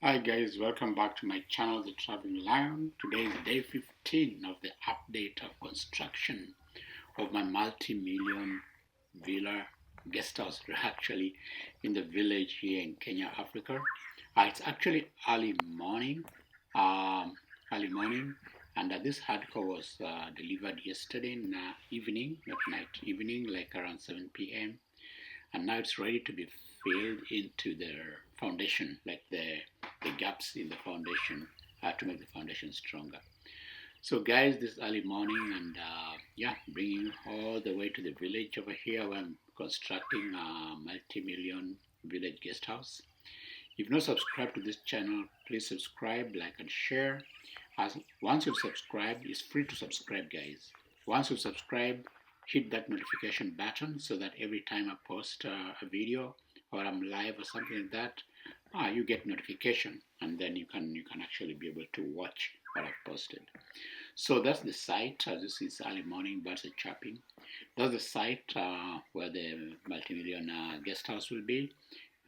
Hi guys, welcome back to my channel, The Traveling Lion. Today is day 15 of the update of construction of my multi-million villa guest house actually in the village here in Kenya, Africa. It's actually um, early morning, and this hardcore was delivered yesterday evening, not night, evening, like around 7 p.m. And now it's ready to be filled into the foundation, like the gaps in the foundation to make the foundation stronger. So guys, this early morning and bringing all the way to the village over here where I'm constructing a multi-million village guest house. If not subscribed to this channel, please subscribe, like and share. As once you've subscribed, it's free to subscribe guys. Once you subscribe, hit that notification button so that every time I post a video or I'm live or something like that, you get notification, and then you can actually be able to watch what I've posted. So that's the site. As you see, it's early morning, birds are chirping. That's the site where the multi-million guest house will be.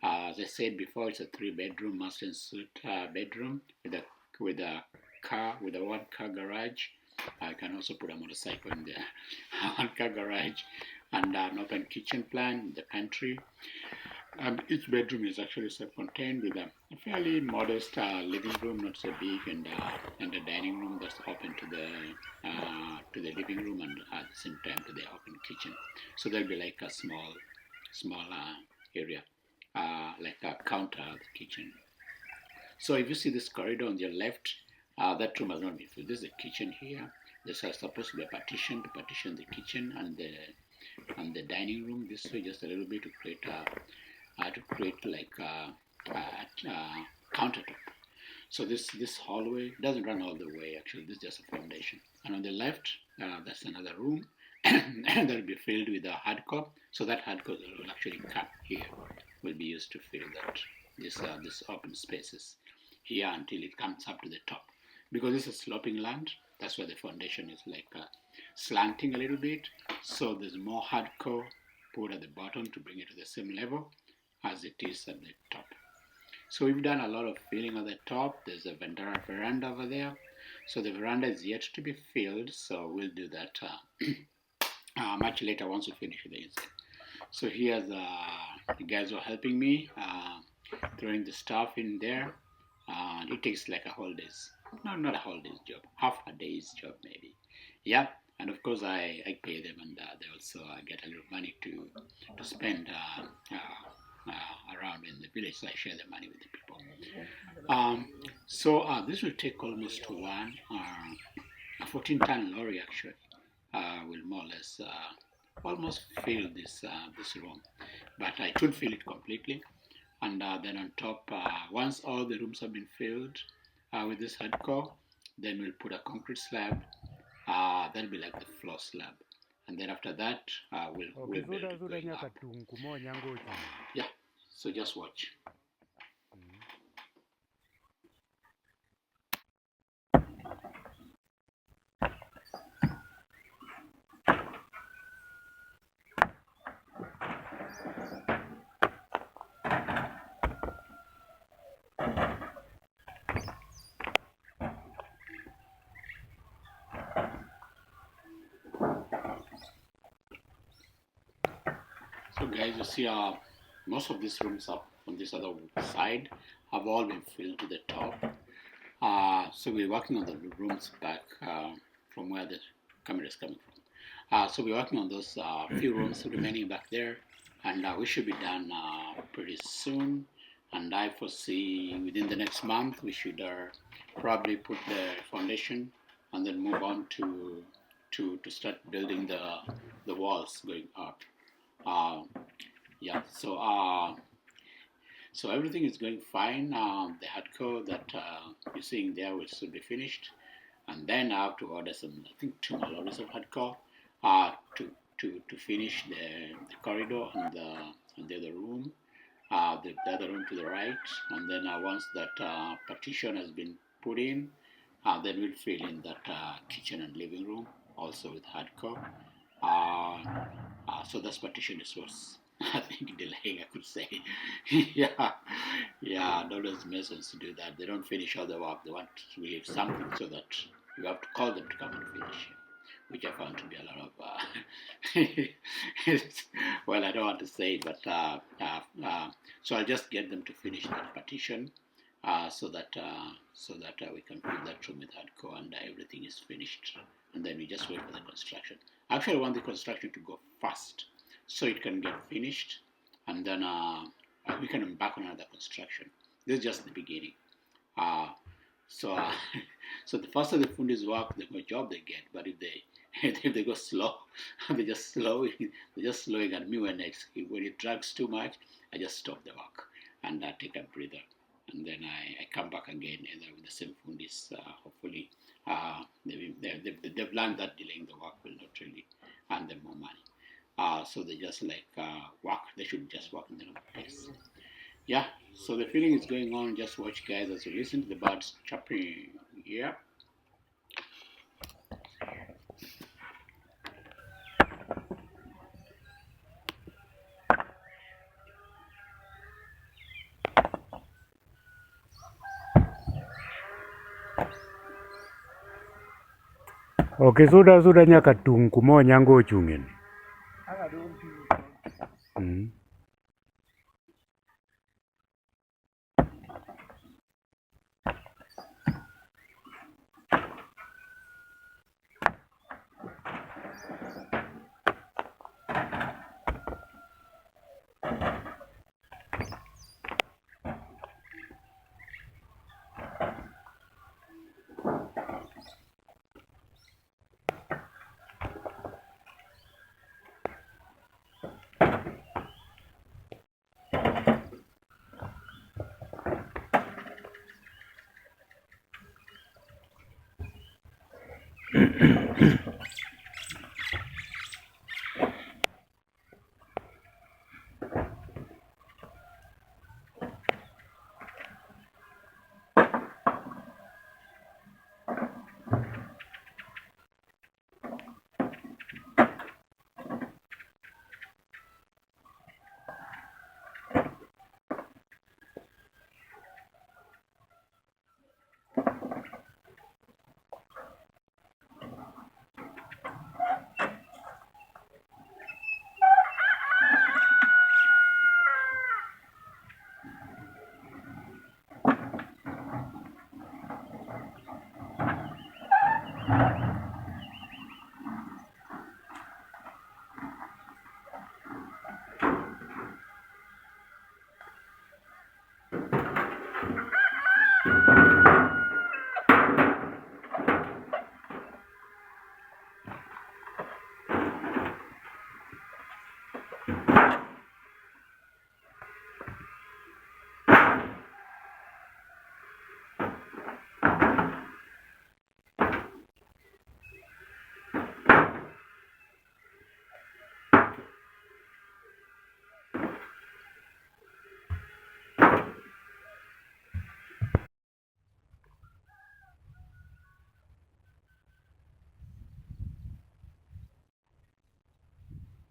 As I said before, it's a 3-bedroom master and suite bedroom with a car, with a 1-car garage. I can also put a motorcycle in there. 1-car garage and an open kitchen plan, the pantry. And each bedroom is actually self-contained with a fairly modest living room, not so big, and a dining room that's open to the living room and at the same time to the open kitchen. So there'll be like a small area, like a counter at the kitchen. So if you see this corridor on your left, that room has not been filled. This is the kitchen here. This is supposed to be a partition to partition the kitchen and the dining room this way, just a little bit to create like a countertop. So this hallway doesn't run all the way. Actually, this is just a foundation. And on the left, that's another room, and that'll be filled with a hardcore. So that hardcore will actually cut here will be used to fill that this open spaces here until it comes up to the top. Because this is sloping land, that's why the foundation is like slanting a little bit. So there's more hardcore put at the bottom to bring it to the same level as it is at the top. So we've done a lot of filling at the top. There's a veranda over there. So the veranda is yet to be filled. So we'll do that much later once we finish the inside. So here's the guys who are helping me throwing the stuff in there. It takes like a whole day's, no, not a whole day's job, half a day's job maybe. Yeah, and of course I pay them, and they also get a little money to spend around in the village. So I share the money with the people. So this will take almost one, a 14-ton lorry actually will more or less almost fill this room, but I could fill it completely. And then on top, once all the rooms have been filled with this hardcore, then we'll put a concrete slab. That'll be like the floor slab. And then after that, we'll build it going up. Yeah, so just watch. So guys, you see most of these rooms up on this other side have all been filled to the top. So we're working on the rooms back from where the camera is coming from. So we're working on those few rooms remaining back there, and we should be done pretty soon. And I foresee within the next month we should probably put the foundation and then move on to start building the walls going up. Yeah, so everything is going fine. The hardcore that you're seeing there will soon be finished, and then I have to order some, I think, 2 more lorries of hardcore to finish the corridor and the other room, the other room to the right, and then once that partition has been put in, then we'll fill in that kitchen and living room also with hardcore. So this partition is I think delaying, I could say. Yeah, yeah, those masons do that. They don't finish all the work. They want to leave something so that you have to call them to come and finish, which I found to be a lot of. Well, I don't want to say it, but so I'll just get them to finish that partition, so that we can fill that room with hardcore and everything is finished, and then we just wait for the construction. I actually want the construction to go fast, so it can get finished, and then we can embark on another construction. This is just the beginning. Uh, so, so the faster the fundis work, the more job they get. But if they if they go slow, they just slow. They're just slowing at me when it drags too much. I just stop the work and take a breather, and then I come back again either with the same fundis. Hopefully, they've learned that delaying the work will not really earn them more money. So they just work. They should just work in their own pace. Yeah. So the feeling is going on. Just watch, guys, as you listen to the birds chirping. Yeah. Okay, suda nyaka tung kuma onyango ochung'eni.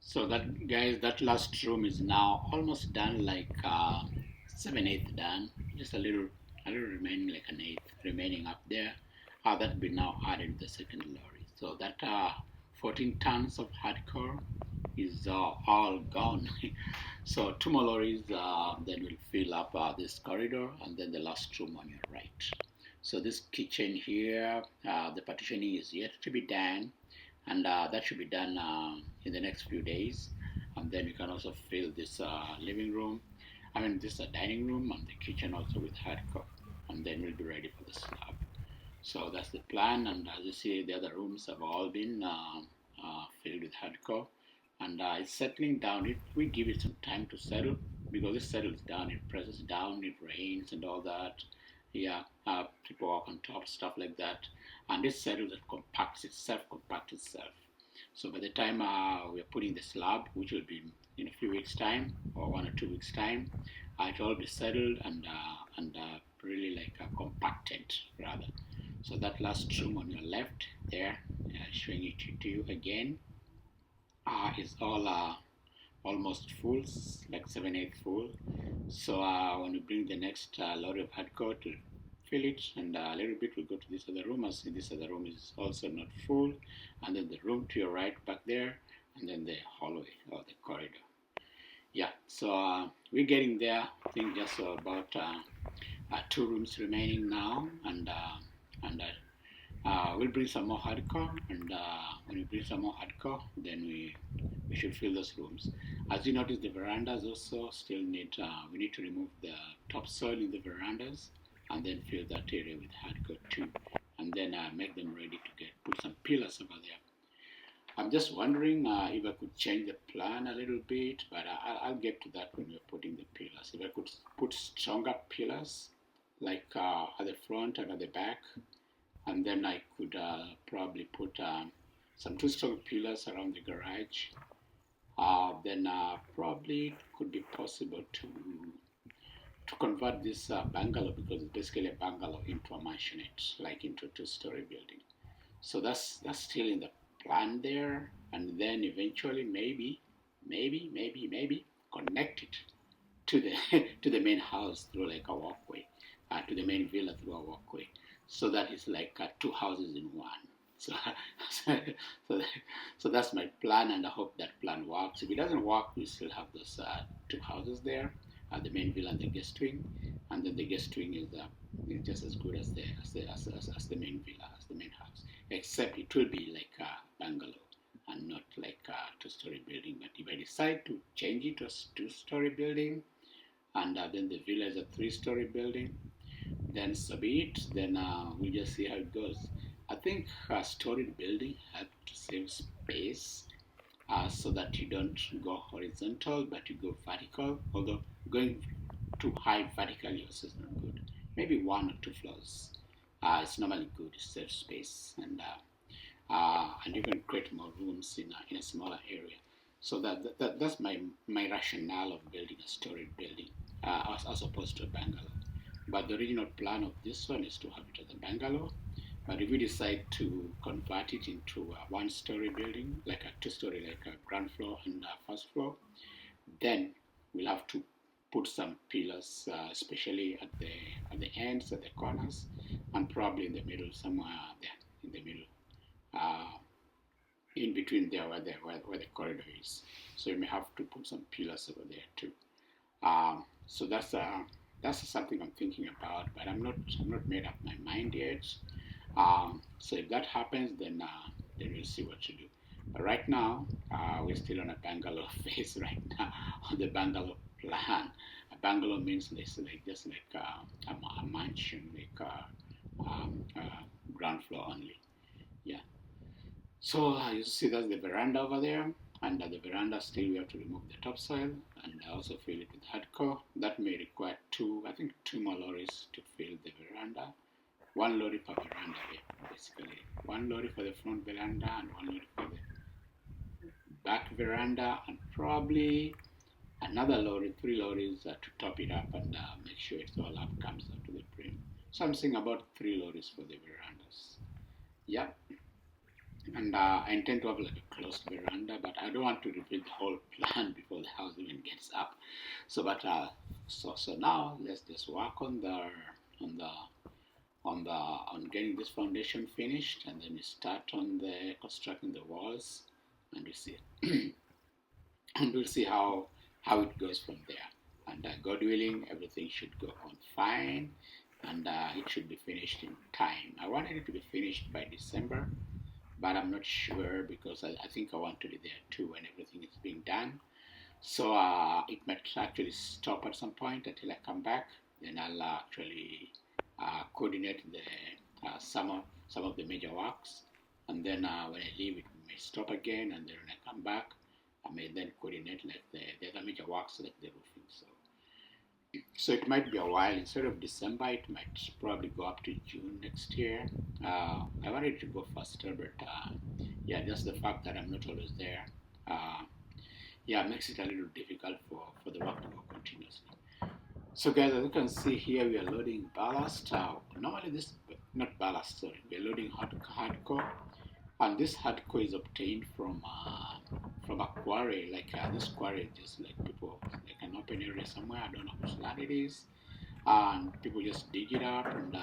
So that, guys, that last room is now almost done, like 7/8 done. Just a little remaining, like an eighth remaining up there. That be now added to the second lorry. So that 14 tons of hardcore is all gone. So two more lorries then will fill up this corridor, and then the last room on your right. So this kitchen here, the partitioning is yet to be done, and that should be done in the next few days. And then you can also fill this living room, this dining room and the kitchen also with hardcore, and then we'll be ready for the slab. So that's the plan, and as you see, the other rooms have all been filled with hardcore, and it's settling down. If we give it some time to settle, because it settles down, it presses down, it rains and all that. Yeah, people walk on top, stuff like that, and it settles and compacts itself. So by the time we're putting the slab, which will be in a few weeks' time or 1 or 2 weeks' time, it will all be settled and really compacted rather. So that last room on your left there, showing it to you again, is all almost full, like 7/8 full. So when we bring the next lorry of hardcore to fill it, and a little bit we go to this other room. I see this other room is also not full, and then the room to your right back there, and then the hallway or the corridor. Yeah, so we're getting there. I think just about 2 rooms remaining now, and we'll bring some more hardcore, and when we bring some more hardcore, then we should fill those rooms. As you notice, the verandas also still need, we need to remove the topsoil in the verandas and then fill that area with hardcore too, and then make them ready to put some pillars over there. I'm just wondering if I could change the plan a little bit, but I'll get to that when we're putting the pillars. If I could put stronger pillars, like at the front and at the back, and then I could probably put some 2 strong pillars around the garage. Then probably could be possible to convert this bungalow, because it's basically a bungalow, into a mansionette, like into a 2-story building. So that's still in the plan there, and then eventually maybe connect it to the to the main house through like a walkway, to the main villa through a walkway, so that it's like 2 houses in one. So so, so, so that's my plan, and I hope that plan works. If it doesn't work, we still have those 2 houses there, the main villa and the guest wing, and then the guest wing is just as good as the main villa, as the main house, except it will be like a bungalow and not like a 2-story building. But if I decide to change it to a 2-story building, and then the villa is a 3-story building, then so be it. Then we'll just see how it goes. I think a storied building helps to save space, so that you don't go horizontal but you go vertical. Although going too high vertically also is not good. Maybe 1 or 2 floors. It's normally good to save space, and you can create more rooms in a smaller area. So that's my rationale of building a storied building, as opposed to a bungalow. But the original plan of this one is to have it as a bungalow. But if we decide to convert it into a 1-story building, like a 2-story, like a ground floor and a first floor, then we'll have to put some pillars, especially at the ends, at the corners, and probably in the middle, somewhere there in the middle, uh, in between there where the corridor is. So you may have to put some pillars over there too. So that's something I'm thinking about, but I'm not made up my mind yet. So if that happens, then we'll see what to do. But right now, we're still on a bungalow phase right now, on the bungalow plan. A bungalow means like just like a mansion, like ground floor only. Yeah. So you see that's the veranda over there, and at the veranda still we have to remove the topsoil and also fill it with hardcore. That may require I think 2 more lorries to fill the veranda. 1 lorry per veranda, basically. 1 lorry for the front veranda and 1 lorry for the back veranda, and probably another lorry, 3 lorries to top it up and make sure it's all up, comes up to the brim. Something about 3 lorries for the verandas. Yeah. And I intend to have like a closed veranda, but I don't want to reveal the whole plan before the house even gets up. So, but so now let's just work on the on getting this foundation finished, and then we start on the constructing the walls, and we see and we'll see how it goes from there. And God willing, everything should go on fine, and it should be finished in time. I wanted it to be finished by December, but I'm not sure, because I think I want to be there too when everything is being done. So it might actually stop at some point until I come back. Then I'll actually coordinate some of the major works, and then when I leave, it may stop again, and then when I come back, I may then coordinate like the other major works, like the roofing. So it might be a while. Instead of December, it might probably go up to June next year. I wanted to go faster, but yeah, just the fact that I'm not always there, yeah, makes it a little difficult for the work to go continuously. So guys, as you can see here, we are loading ballast. Normally this, not ballast, sorry, we're loading hardcore. And this hardcore is obtained from a quarry. Like this quarry is just like people like an open area somewhere. I don't know which land it is, and people just dig it up and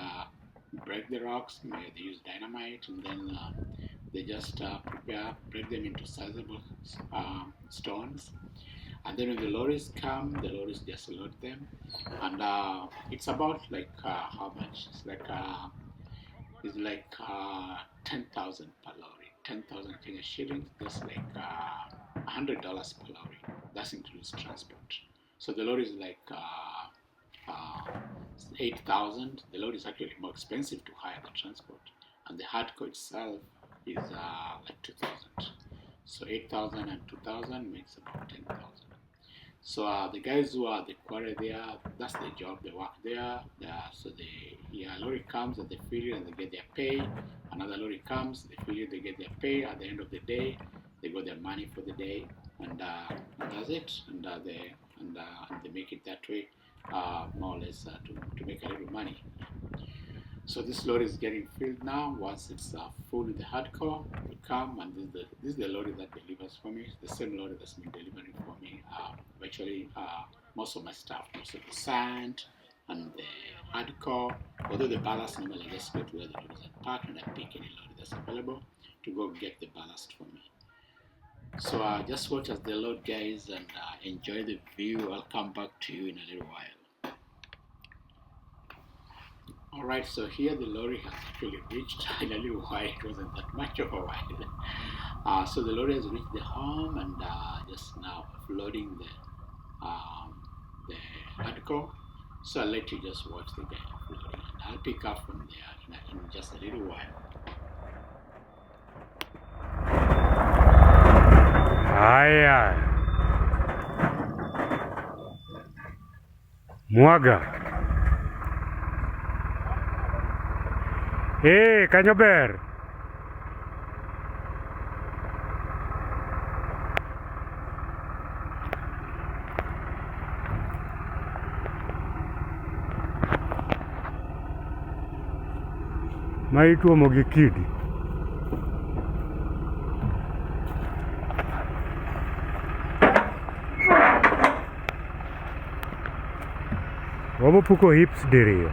break the rocks. Maybe they use dynamite, and then they just break them into sizable stones. And then when the lorries come, the lorries just load them, and it's about like how much? It's like 10,000 per lorry, 10,000 Kenya shillings. That's like $100 per lorry. That includes transport. So the lorry is like 8,000. The lorry is actually more expensive to hire than transport, and the hardcore itself is like 2,000. So 8,000 and 2,000 makes about 10,000. So the guys who are the quarry there, that's their job. They work there. So lorry comes and they fill it and they get their pay. Another lorry comes, they fill it, they get their pay. At the end of the day, they got their money for the day, and that's it. And they make it that way, more or less to make a little money. So this lorry is getting filled now. Once it's full with the hardcore, we come, and this is the lorry that delivers for me. It's the same lorry that's been delivering for me virtually most of my stuff, most of the sand and the hardcore. Although the ballast, normally I just go to where the lorries are parked and I pick any lorry that's available to go get the ballast for me. So just watch as they load, guys, and enjoy the view. I'll come back to you in a little while. Alright, so here the lorry has actually reached in a little while. It wasn't that much of a while. So the lorry has reached the home and just now offloading the hardcore. So I'll let you just watch the guy offloading, and I'll pick up from there in just a little while. Haya, mwaga. Kanyo ber. Ma ituomo gi kidi. Wamo puko hips diriyo.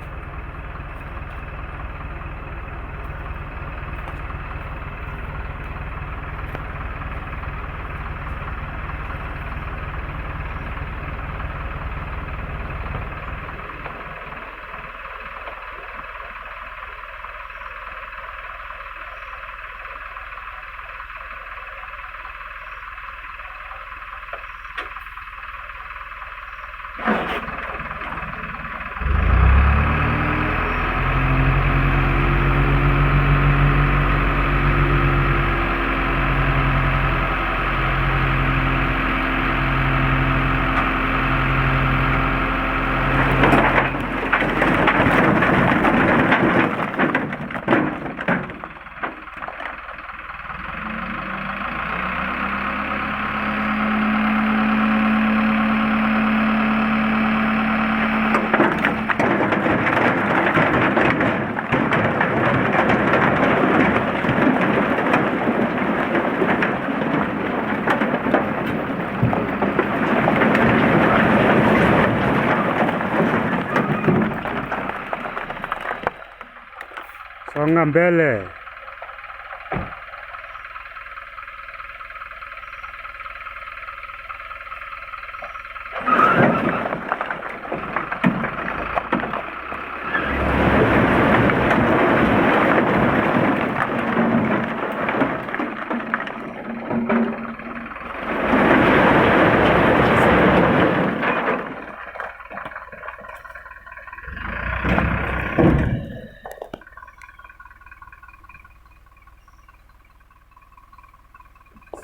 Songa mbele.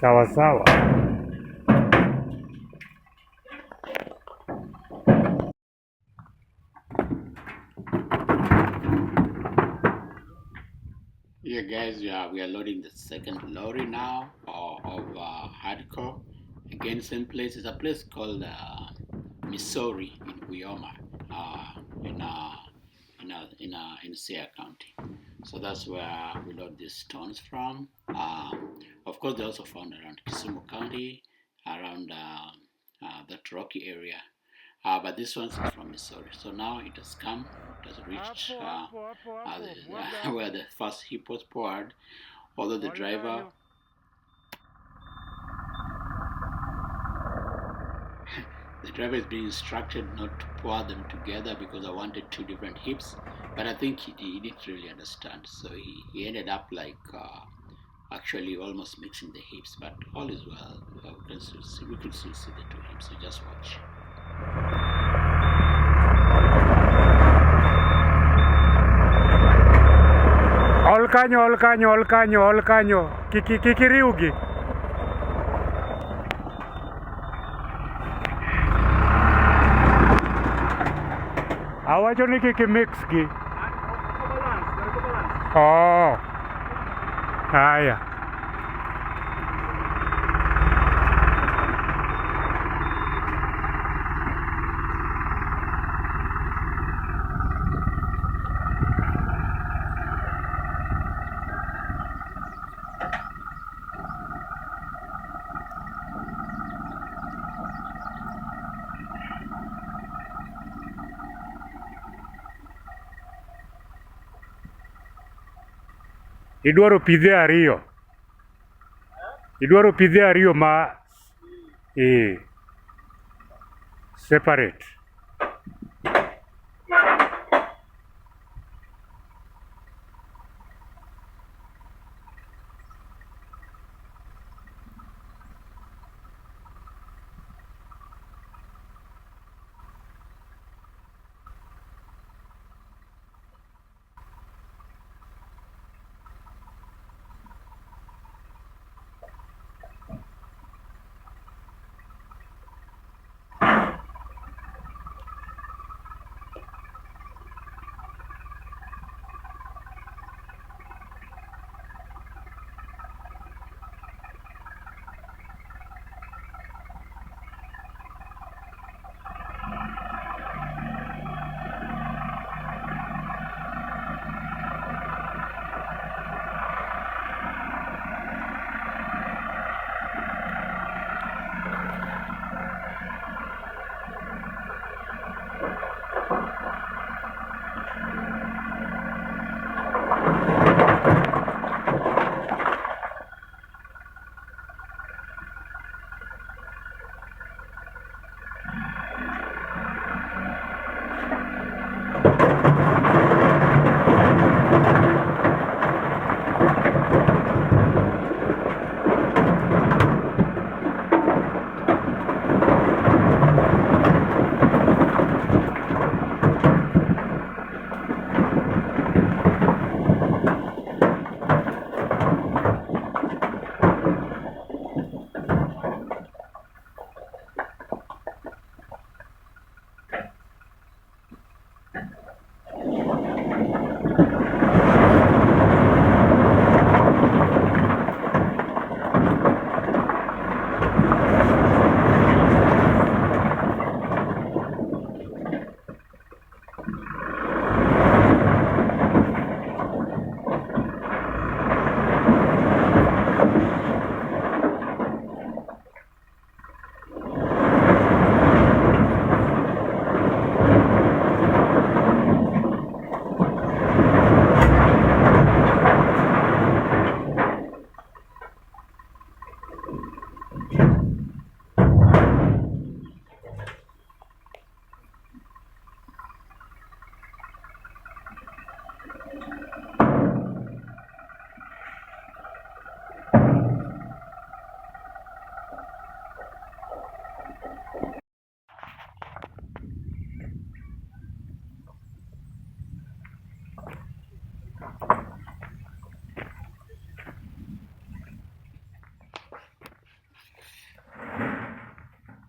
Sawa sawa. Yeah, guys, we are loading the second lorry now of hardcore. Again, same place. It's a place called Missouri in Uyoma, in Sierra County. So that's where we load these stones from. Of course, they also found around Kisumu County, around that rocky area. But this one is from Missouri. So now it has come, it has reached where the first heap was poured, although the driver is being instructed not to pour them together because I wanted two different heaps, but I think he didn't really understand, so he ended up like actually almost mixing the heaps, but all is well. We could still see the two heaps, so just watch. Ol kanyo, kikiriugi. Awacho ni kiki mix gi. Oh. Haya. Idwaro pidhe ariyo ma separate.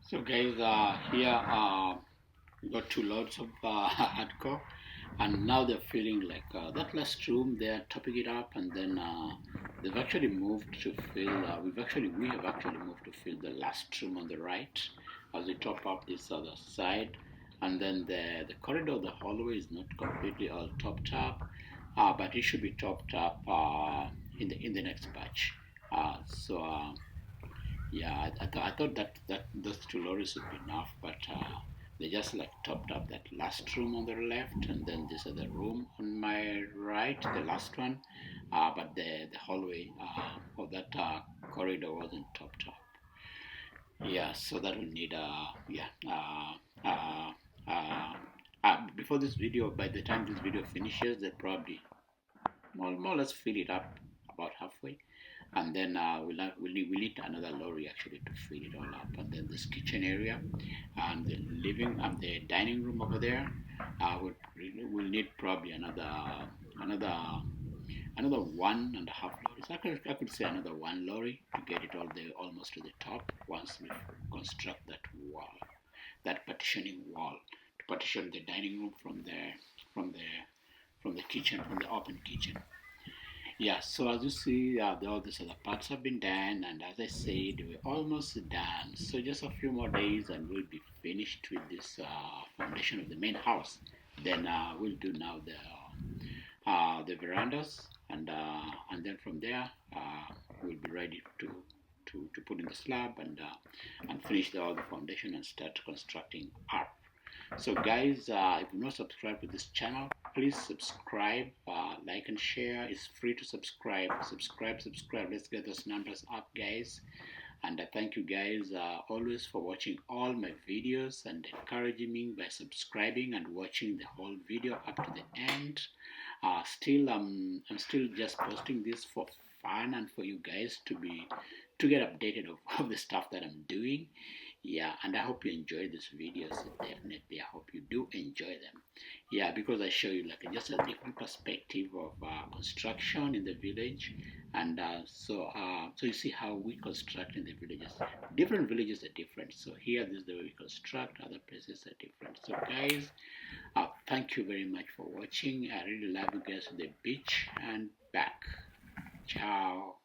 So guys, here we got 2 loads of hardcore, and now they're filling like that last room. They're topping it up, and then they've actually moved to fill. We have actually moved to fill the last room on the right as we top up this other side, and then the corridor, the hallway is not completely all topped up, but it should be topped up in the next batch. Yeah, I thought that those 2 lorries would be enough, but they just like topped up that last room on the left, and then this other room on my right, the last one. But the hallway of that corridor wasn't topped up. Yeah, so that will need uh, uh, before this video, by the time this video finishes, they probably more or less fill it up about halfway, and then we'll need another lorry actually to fill it all up, and then this kitchen area and the living and the dining room over there we'll need probably another another 1.5 lorries. I could say another 1 lorry to get it all the almost to the top once we construct that wall, that partitioning wall, to partition the dining room from the from the kitchen, from the open kitchen. Yeah, so as you see, all these other parts have been done, and as I said, we're almost done. So just a few more days, and we'll be finished with this foundation of the main house. Then we'll do now the verandas, and then from there we'll be ready to put in the slab and finish all the foundation and start constructing up. So guys, if you're not subscribed to this channel, please subscribe, like and share. It's free to subscribe. Subscribe. Let's get those numbers up, guys. And I thank you guys always for watching all my videos and encouraging me by subscribing and watching the whole video up to the end. I'm still just posting this for fun and for you guys to get updated of the stuff that I'm doing. Yeah, and I hope you enjoy these videos. Definitely, I hope you do enjoy them. Yeah, because I show you like just a different perspective of construction in the village, and so you see how we construct in the villages. Different villages are different. So here, this is the way we construct. Other places are different. So guys, thank you very much for watching. I really love you guys to the beach and back. Ciao.